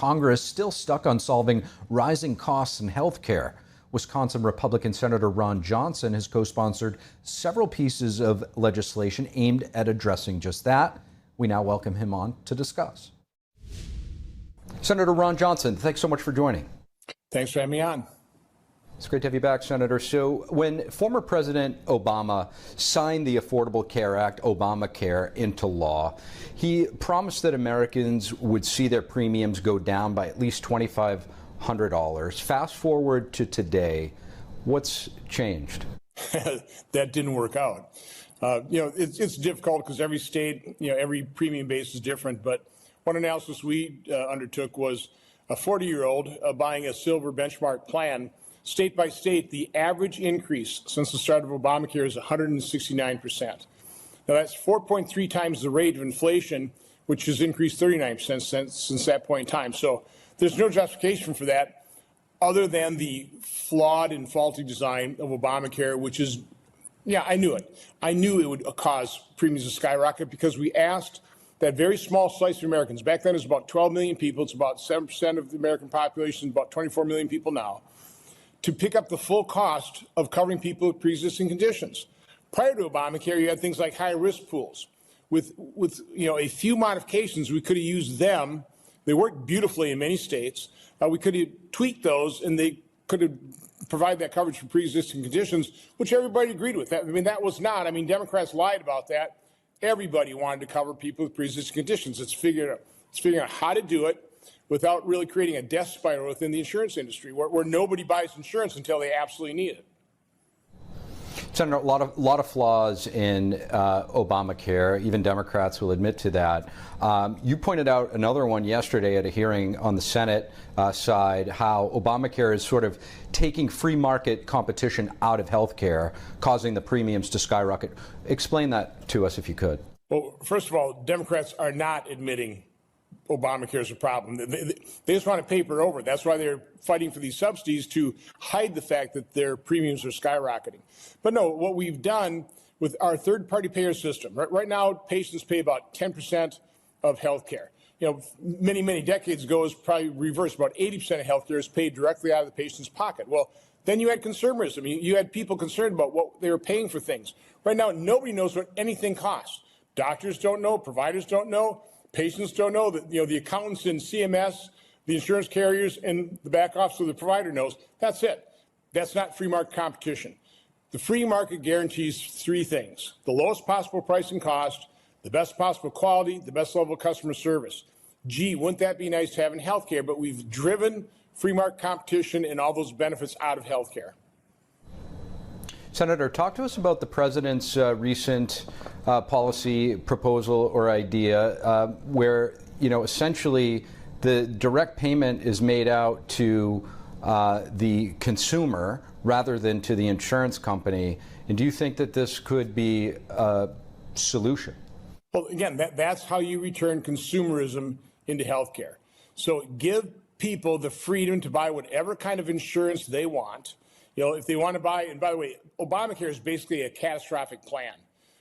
Congress still stuck on solving rising costs in health care. Wisconsin Republican Senator Ron Johnson has co-sponsored several pieces of legislation aimed at addressing just that. We now welcome him on to discuss. Senator Ron Johnson, thanks so much for joining. Thanks for having me on. It's great to have you back, Senator. So when former President Obama signed the Affordable Care Act, Obamacare, into law, he promised that Americans would see their premiums go down by at least $2,500. Fast forward to today, what's changed? That didn't work out. It's difficult because every state, every premium base is different. But one analysis we undertook was a 40-year-old buying a silver benchmark plan. State by state, the average increase since the start of Obamacare is 169%. Now, that's 4.3 times the rate of inflation, which has increased 39% since that point in time. So there's no justification for that other than the flawed and faulty design of Obamacare, which is, I knew it. I knew it would cause premiums to skyrocket because we asked that very small slice of Americans. Back then it was about 12 million people. It's about 7% of the American population, about 24 million people now, to pick up the full cost of covering people with pre-existing conditions. Prior to Obamacare, you had things like high-risk pools. With a few modifications, we could have used them. They worked beautifully in many states. We could have tweaked those, and they could have provided that coverage for pre-existing conditions, which everybody agreed with. That was not. Democrats lied about that. Everybody wanted to cover people with pre-existing conditions. It's figuring out how to do it without really creating a death spiral within the insurance industry where nobody buys insurance until they absolutely need it. Senator, a lot of flaws in Obamacare. Even Democrats will admit to that. You pointed out another one yesterday at a hearing on the Senate side, how Obamacare is sort of taking free market competition out of health care, causing the premiums to skyrocket. Explain that to us if you could. Well, first of all, Democrats are not admitting Obamacare is a problem. They just want to paper it over. That's why they're fighting for these subsidies, to hide the fact that their premiums are skyrocketing. But no, what we've done with our third-party payer system, right now patients pay about 10% of health care. Many, many decades ago, it was probably reversed. About 80% of health care is paid directly out of the patient's pocket. Well, then you had consumerism. You had people concerned about what they were paying for things. Right now, nobody knows what anything costs. Doctors don't know. Providers don't know. Patients don't know. That the accountants in CMS, the insurance carriers, and the back office of the provider knows. That's it. That's not free market competition. The free market guarantees three things: the lowest possible price and cost, the best possible quality, the best level of customer service. Gee, wouldn't that be nice to have in healthcare? But we've driven free market competition and all those benefits out of healthcare. Senator, talk to us about the president's recent policy proposal or idea where, essentially the direct payment is made out to the consumer rather than to the insurance company. And do you think that this could be a solution? Well, again, that's how you return consumerism into healthcare. So give people the freedom to buy whatever kind of insurance they want. If they want to buy, and by the way, Obamacare is basically a catastrophic plan,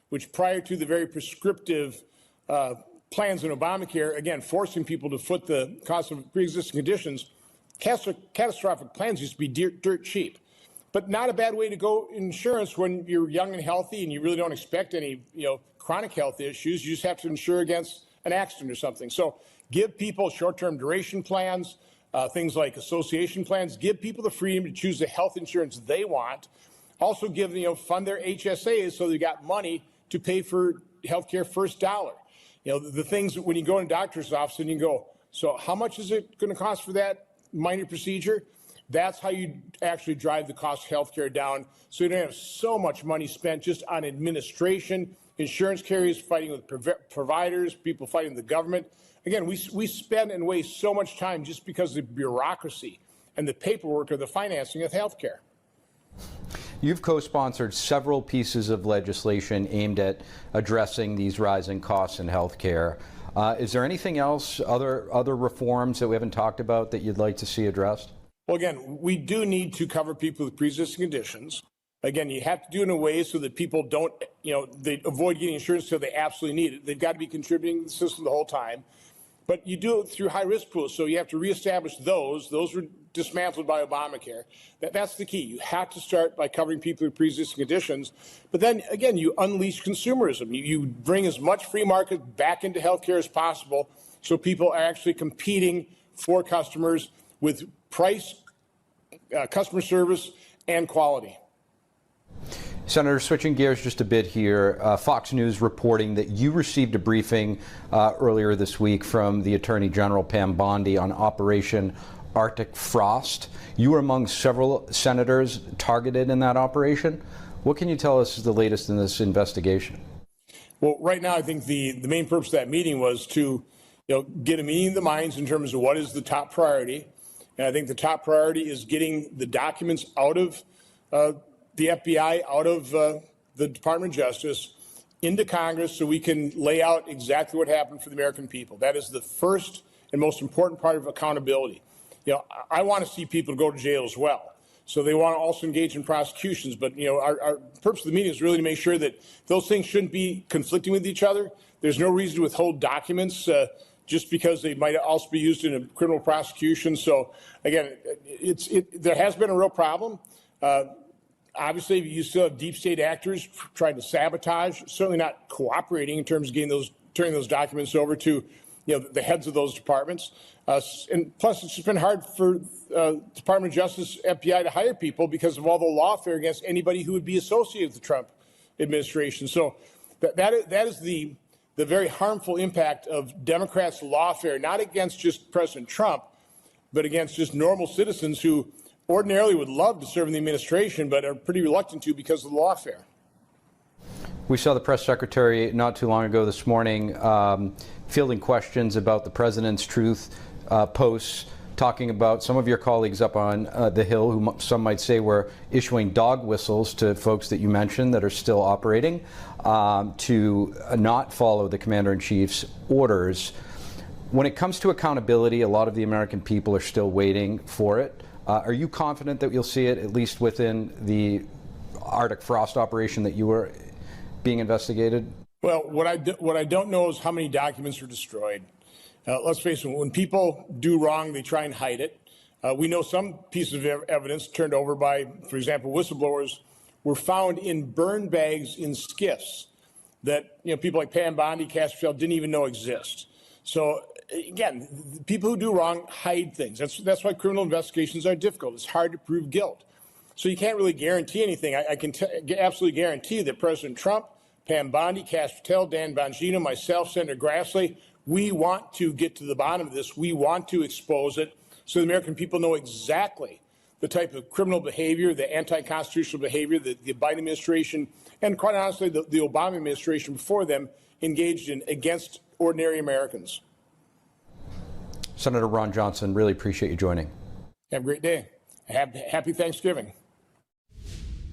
which prior to the very prescriptive plans in Obamacare, again, forcing people to foot the cost of pre-existing conditions, catastrophic plans used to be dirt cheap. But not a bad way to go in insurance when you're young and healthy and you really don't expect any chronic health issues. You just have to insure against an accident or something. So give people short-term duration plans, things like association plans. Give people the freedom to choose the health insurance they want. Also give, fund their HSAs so they got money to pay for healthcare first dollar. The things when you go in a doctor's office and you go, so how much is it going to cost for that minor procedure? That's how you actually drive the cost of healthcare down, so you don't have so much money spent just on administration, insurance carriers fighting with providers, people fighting the government. Again, we spend and waste so much time just because of the bureaucracy and the paperwork or the financing of healthcare. You've co-sponsored several pieces of legislation aimed at addressing these rising costs in healthcare. Is there anything else, other reforms that we haven't talked about that you'd like to see addressed? Well, again, we do need to cover people with pre-existing conditions. Again, you have to do it in a way so that people don't, they avoid getting insurance until they absolutely need it. They've got to be contributing to the system the whole time. but you do it through high-risk pools. So you have to reestablish those. Those were dismantled by Obamacare. That's the key. You have to start by covering people with pre-existing conditions. But then, again, you unleash consumerism. You bring as much free market back into healthcare as possible so people are actually competing for customers with price, customer service, and quality. Senator, switching gears just a bit here, Fox News reporting that you received a briefing earlier this week from the Attorney General Pam Bondi on Operation Arctic Frost. You were among several senators targeted in that operation. What can you tell us is the latest in this investigation? Well, right now, I think the main purpose of that meeting was to get a meeting of the minds in terms of what is the top priority. And I think the top priority is getting the documents out of the FBI, out of the Department of Justice, into Congress so we can lay out exactly what happened for the American people. That is the first and most important part of accountability. I want to see people go to jail as well. So they want to also engage in prosecutions. But, our purpose of the meeting is really to make sure that those things shouldn't be conflicting with each other. There's no reason to withhold documents just because they might also be used in a criminal prosecution. So, again, there has been a real problem. Obviously, you still have deep state actors trying to sabotage, certainly not cooperating in terms of turning those documents over to the heads of those departments. And plus, it's just been hard for Department of Justice, FBI to hire people because of all the lawfare against anybody who would be associated with the Trump administration. So that is the very harmful impact of Democrats' lawfare, not against just President Trump, but against just normal citizens who ordinarily would love to serve in the administration, but are pretty reluctant to because of the lawfare. We saw the press secretary not too long ago this morning fielding questions about the president's truth posts, talking about some of your colleagues up on the Hill, who some might say were issuing dog whistles to folks that you mentioned that are still operating to not follow the commander-in-chief's orders. When it comes to accountability, a lot of the American people are still waiting for it. Are you confident that you'll see it, at least within the Arctic Frost operation that you were being investigated? Well, what I don't know is how many documents were destroyed. Let's face it, when people do wrong, they try and hide it. We know some pieces of evidence turned over by, for example, whistleblowers were found in burn bags in skiffs that people like Pam Bondi, Casterfield didn't even know exist. So again, people who do wrong hide things. That's why criminal investigations are difficult. It's hard to prove guilt. So you can't really guarantee anything. I can absolutely guarantee that President Trump, Pam Bondi, Casterfield, Dan Bongino, myself, Senator Grassley, we want to get to the bottom of this. We want to expose it so the American people know exactly the type of criminal behavior, the anti-constitutional behavior that the Biden administration and, quite honestly, the Obama administration before them engaged in against ordinary Americans. Senator Ron Johnson, really appreciate you joining. Have a great day. Happy Thanksgiving.